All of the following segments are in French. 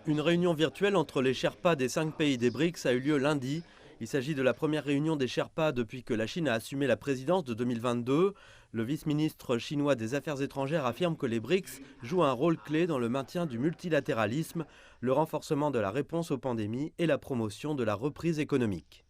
Une réunion virtuelle entre les Sherpas des 5 pays des BRICS a eu lieu lundi. Il s'agit de la première réunion des Sherpas depuis que la Chine a assumé la présidence de 2022. Le vice-ministre chinois des Affaires étrangères affirme que les BRICS jouent un rôle clé dans le maintien du multilatéralisme, le renforcement de la réponse aux pandémies et la promotion de la reprise économique.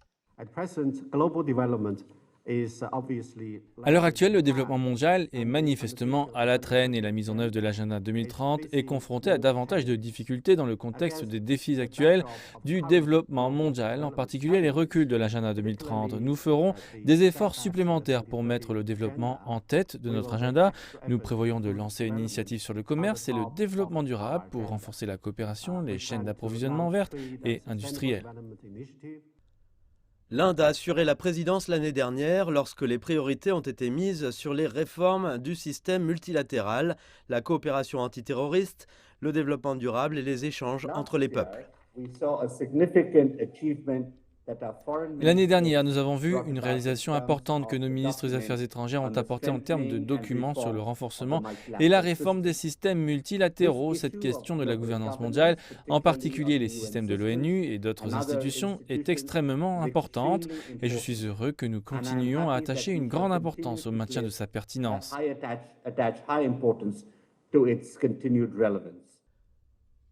À l'heure actuelle, le développement mondial est manifestement à la traîne et la mise en œuvre de l'agenda 2030 est confrontée à davantage de difficultés dans le contexte des défis actuels du développement mondial, en particulier les reculs de l'agenda 2030. Nous ferons des efforts supplémentaires pour mettre le développement en tête de notre agenda. Nous prévoyons de lancer une initiative sur le commerce et le développement durable pour renforcer la coopération, les chaînes d'approvisionnement vertes et industrielles. L'Inde a assuré la présidence l'année dernière lorsque les priorités ont été mises sur les réformes du système multilatéral, la coopération antiterroriste, le développement durable et les échanges entre les peuples. L'année dernière, nous avons vu une réalisation importante que nos ministres des Affaires étrangères ont apportée en termes de documents sur le renforcement et la réforme des systèmes multilatéraux. Cette question de la gouvernance mondiale, en particulier les systèmes de l'ONU et d'autres institutions, est extrêmement importante et je suis heureux que nous continuions à attacher une grande importance au maintien de sa pertinence.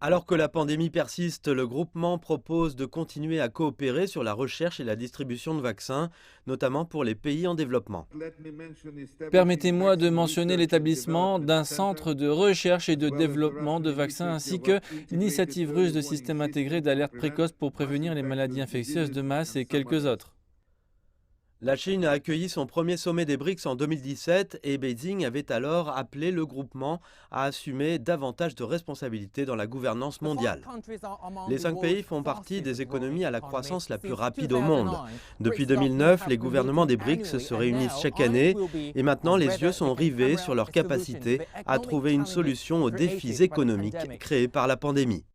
Alors que la pandémie persiste, le groupement propose de continuer à coopérer sur la recherche et la distribution de vaccins, notamment pour les pays en développement. Permettez-moi de mentionner l'établissement d'un centre de recherche et de développement de vaccins ainsi que l'initiative russe de système intégré d'alerte précoce pour prévenir les maladies infectieuses de masse et quelques autres. La Chine a accueilli son premier sommet des BRICS en 2017 et Beijing avait alors appelé le groupement à assumer davantage de responsabilités dans la gouvernance mondiale. Les 5 pays font partie des économies à la croissance la plus rapide au monde. Depuis 2009, les gouvernements des BRICS se réunissent chaque année et maintenant les yeux sont rivés sur leur capacité à trouver une solution aux défis économiques créés par la pandémie.